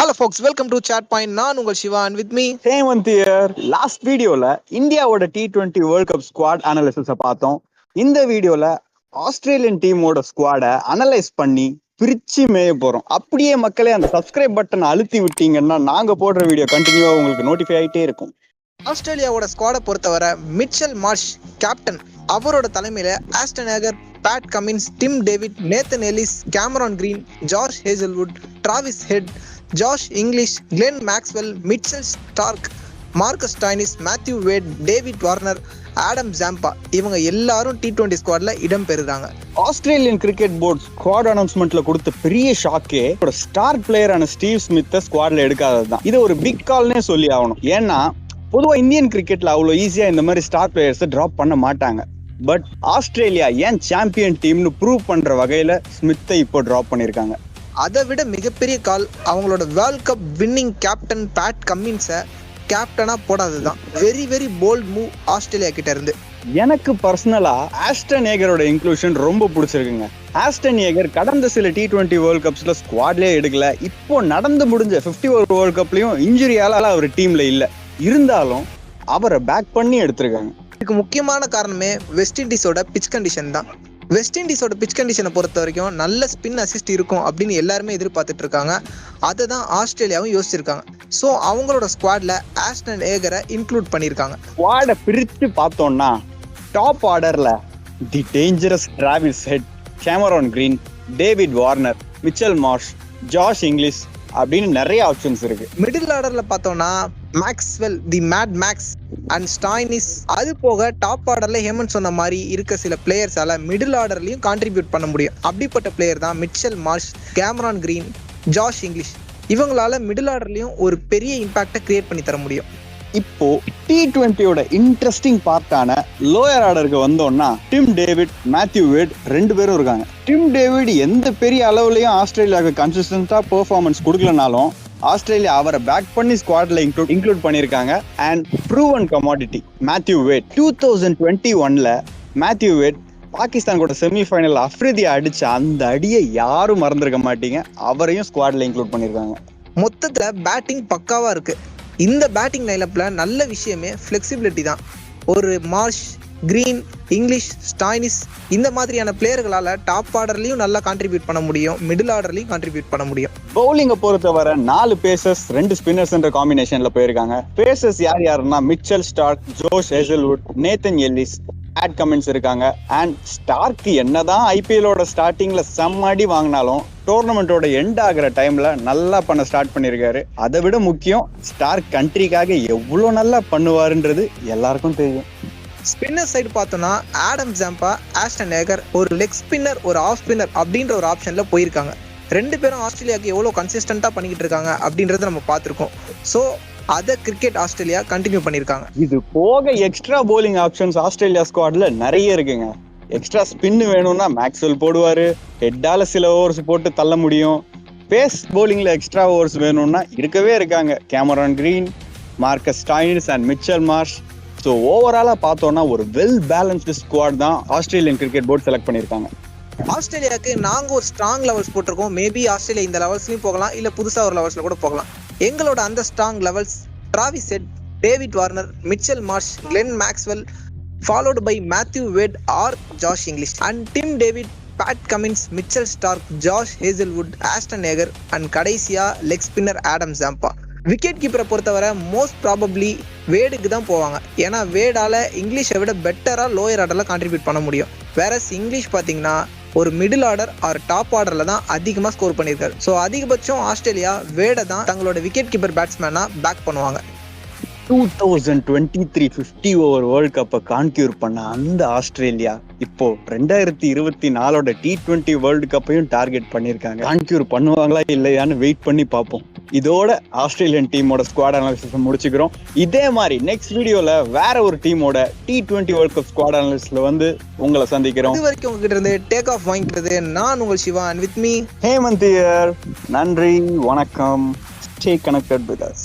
Hello folks, welcome to Chat Point. நான் உங்கள் Shiva and with me Hemanth here. Last வீடியோல இந்தியாவோட T20 world cup squad analysis பார்த்தோம். இந்த வீடியோல ஆஸ்திரேலியன் டீமோட ஸ்குவாடை அனலைஸ் பண்ணி பிரிச்சு மேய போறோம். அப்படியே மக்களே அந்த சப்ஸ்கிரைப் பட்டனை அழுத்தி விட்டீங்கன்னா நாங்க போடுற வீடியோ கண்டினியூவா உங்களுக்கு நோட்டிஃபை ஆயிட்டே இருக்கும். ஆஸ்திரேலியாவோட ஸ்குவாடை பொறுத்தவரை மிச்சல் மார்ஷ் கேப்டன், அவரோட தலைமையில Aston Agar, Pat Cummins, Tim David, Nathan Ellis, Cameron Green, George Hazlewood, Travis Head, Josh Inglis, Glenn Maxwell, Mitchell Starc, Marcus Stoinis, Matthew Wade, David Warner, Adam Zampa, இவங்க எல்லாரும் T20 ஸ்குவாட்ல இடம் பெறுறாங்க. Australian cricket board squad அனௌன்ஸ்மெண்ட்ல கொடுத்த பெரிய ஷாக்கே star பிளேயரான Steve ஸ்மித்தை ஸ்குவாட்ல எடுக்காததுதான். இது ஒரு பிக் கால்னே சொல்லி ஆகணும். ஏன்னா பொதுவா இந்தியன் கிரிக்கெட்ல அவ்வளவு ஈஸியா இந்த மாதிரி ஸ்டார் பிளேயர்ஸை டிராப் பண்ண மாட்டாங்க. பட் ஆஸ்திரேலியா ஏன் சாம்பியன் டீம்னு ப்ரூவ் பண்ற வகையில ஸ்மித்தை இப்போ டிராப் பண்ணிருக்காங்க. அதை விட மிகப்பெரிய கால் அவங்களோட world cup winning captain Pat கம்மின்ஸை கேப்டனா போடாததுதான். Very very bold move Australia கிட்ட இருந்து. எனக்கு பர்சனலா ஆஸ்டன் ஏகரோட இன்க்ளூஷன் ரொம்ப பிடிச்சிருக்குங்க. ஆஸ்டன் ஏகர் கடந்த சில T20 வேர்ல்ட் கப்ஸ்ல ஸ்குவாட்லயே எடுக்கல. இப்போ நடந்து முடிஞ்ச 51 வேர்ல்ட் கப்லயும் இன்ஜுரியால அவர் டீம்ல இல்ல. இருந்தாலும் அவரை பேக் பண்ணி எடுத்திருக்காங்க. இதுக்கு முக்கியமான காரணமே வெஸ்ட் இண்டீஸோட பிச் கண்டிஷன் தான். வெஸ்ட் இண்டீஸோட பிச் கண்டிஷனை பொறுத்த வரைக்கும் நல்ல ஸ்பின் அசிஸ்ட் இருக்கும் அப்படின்னு எல்லாருமே எதிர்பார்த்துட்டு இருக்காங்க. அதை தான் ஆஸ்திரேலியாவும் யோசிச்சிருக்காங்க. ஸோ அவங்களோட ஸ்குவாட்ல ஆஸ்டன் ஏகரை இன்க்ளூட் பண்ணியிருக்காங்க. ஸ்குவாடை பிரித்து பார்த்தோம்னா டாப் ஆர்டர்ல the dangerous Travis Head, Cameron Green, David Warner, Mitchell Marsh, Josh Inglis அப்படின்னு நிறைய ஆப்ஷன்ஸ் இருக்கு. மிடில் ஆர்டர்ல பார்த்தோம்னா Maxwell, the mad Max and Stoinis. அது போக டாப் ஆர்டர்ல ஹேமந்த் சொன்ன மாதிரி இருக்க சில பிளேயர்ஸால மிடில் ஆர்டர்லயும் கான்ட்ரிபியூட் பண்ண முடியும். அப்படிப்பட்ட பிளேயர் தான் மிச்சல் மார்ஷ், கேமரான் கிரீன், ஜாஷ் இங்கிலீஷ். இவங்களால மிடில் ஆர்டர்லயும் ஒரு பெரிய இம்பாக்டை கிரியேட் பண்ணி தர முடியும். இப்போ T20யோட இன்ட்ரெஸ்டிங் பார்ட்டான லோயர் ஆர்டருக்கு வந்தோம்னா டிம் டேவிட், மேத்யூ வேட் ரெண்டு பேரும் இருக்காங்க. டிம் டேவிட் எந்த பெரிய அளவுலயும் ஆஸ்திரேலியாவுக்கு கன்சிஸ்டன்டா பெர்ஃபார்மன்ஸ் கொடுக்கலனாலும் ஆஸ்திரேலியா அவரை பேக் பண்ணி ஸ்குவாட்ல இன்க்ளூட் பண்ணிருக்காங்க. And proven commodity Matthew Wade. 2021ல மேத்யூ வேட் பாகிஸ்தான் கூட செமிஃபைனல் அஃப்ரிதியா அடிச்ச அந்த அடியை யாரும் மறந்துருக்க மாட்டீங்க. அவரையும் ஸ்குவாட்ல இன்க்ளூட் பண்ணிருக்காங்க. மொத்தத்துல பேட்டிங் பக்காவா இருக்கு. இந்த பேட்டிங் லைனப்ல நல்ல விஷயமே ஃபிளெக்சிபிலிட்டி தான். ஒரு மார்ஷ், கிரீன், இங்கிலீஷ், ஸ்டாய்னிஸ் இந்த மாதிரியான பிளேயர்களால டாப் ஆர்டர்லயும் நல்லா கான்ட்ரிபியூட் பண்ண முடியும், மிடில் ஆர்டர்லயும் கான்ட்ரிபியூட் பண்ண முடியும். பவுலிங்கை பொறுத்தவரை 4 பேசர்ஸ் 2 ஸ்பின்னர்ஸ் என்ற காம்பினேஷன்ல போயிருக்காங்க. பேசர்ஸ் யாருன்னா Mitchell Starc, Josh Hazlewood, Nathan Ellis, Pat Cummins இருக்காங்க. அண்ட் ஸ்டார்க் என்னதான் IPLோட ஸ்டார்டிங்ல செம்மடி வாங்கினாலும் டோர்னமெண்டோட எண்ட் ஆகிற டைம்ல நல்லா பண்ண ஸ்டார்ட் பண்ணிருக்காரு. அதை விட முக்கியம் ஸ்டார்க் கண்ட்ரிக்காக எவ்வளவு நல்லா பண்ணுவாருன்றது எல்லாருக்கும் தெரியும். ஸ்பின்னர் சைடு பார்த்தோம்னா ஆடம் ஜாம்பா, ஆஸ்டன் ஏகர், ஒரு லெக் ஸ்பின்னர், ஒரு ஆஃப் ஸ்பின்னர் அப்படின்ற ஒரு ஆப்ஷன்ல போயிருக்காங்க. ரெண்டு பேரும் ஆஸ்திரேலியாவுக்கு எவ்வளவு கன்சிஸ்டன்டா பண்ணிக்கிட்டு இருக்காங்க அப்படின்றத நம்ம பார்த்திருக்கோம். ஸோ அதை கிரிக்கெட் ஆஸ்திரேலியா கண்டினியூ பண்ணியிருக்காங்க. இது போக எக்ஸ்ட்ரா போலிங் ஆப்ஷன்ஸ் ஆஸ்திரேலியா ஸ்குவாட்ல நிறைய இருக்குங்க. எக்ஸ்ட்ரா ஸ்பின் வேணும்னா மேக்ஸ்வெல் போடுவாரு. ஹெட்டால சில ஓவர்ஸ் போட்டு தள்ள முடியும். பேஸ் போலிங்ல எக்ஸ்ட்ரா ஓவர்ஸ் வேணும்னா இருக்கவே இருக்காங்க Cameron Green, Marcus Stoinis and Mitchell Marsh. So ஓவராலா பார்த்தோம்னா ஒரு வெல் பேலன்ஸ்டு ஸ்குவாட் தான் ஆஸ்திரேலியன் கிரிக்கெட் போர்டு செலக்ட் பண்ணியிருக்காங்க. ஆஸ்திரேலியாவுக்கு நாங்க ஒரு ஸ்ட்ராங் லெவல்ஸ் போட்டிருக்கோம். மேபி ஆஸ்திரேலியா இந்த லெவல்ஸ்லயும் போகலாம், இல்ல புதுசா ஒரு லெவல்ஸ்ல கூட போகலாம். எங்களோட அந்த strong elevens Travis Head, David Warner, Mitchell Marsh, Glenn Maxwell, followed by Matthew Wade or Josh English, and Tim David, Pat Cummins, Mitchell Starc, Josh Hazlewood, Aston Agar, and கடைசியா leg spinner Adam Zampa. Wicket கீப்பரை பொறுத்தவரை most probably வேடுக்கு தான் போவாங்க. ஏன்னா வேடால இங்கிலீஷை விட பெட்டரா lower ஆர்டர்ல கான்ட்ரிபியூட் பண்ண முடியும். வேற இங்கிலீஷ் பாத்தீங்கன்னா ஒரு மிடில் ஆர்டர் ஆர் டாப் ஆர்டர்ல தான் அதிகமா ஸ்கோர் பண்ணியிருக்காரு. ஸோ அதிகபட்சம் ஆஸ்திரேலியா வேடை தான் தங்களோட விக்கெட் கீப்பர் பேட்ஸ்மேனா பேக் பண்ணுவாங்க. 2023 50 ஓவர் வேர்ல்ட் கப்பை கான்க்யூர் பண்ண அந்த ஆஸ்திரேலியா இப்போ 2024 T20 வேர்ல்டு கப்பையும் டார்கெட் பண்ணிருக்காங்க. கான்க்யூர் பண்ணுவாங்களா இல்லையான்னு வெயிட் பண்ணி பார்ப்போம். இதோட ஆஸ்திரேலியன் டீமோட ஸ்குவாட் அனாலிசிஸ் முடிச்சுக்கிறோம். இதே மாதிரி நெக்ஸ்ட் வீடியோல வேற ஒரு டீமோட T20 வேர்ல்ட் கப் ஸ்குவாட் அனாலிசிஸ்ல வந்து உங்களை சந்திக்கிறோம். இது வரைக்கும் உங்ககிட்ட இருந்து டேக் ஆஃப் வாங்கிக்கிறது நான் உங்கள் Shiva and with me Hemanth here. நன்றி, வணக்கம். Stay connected with us.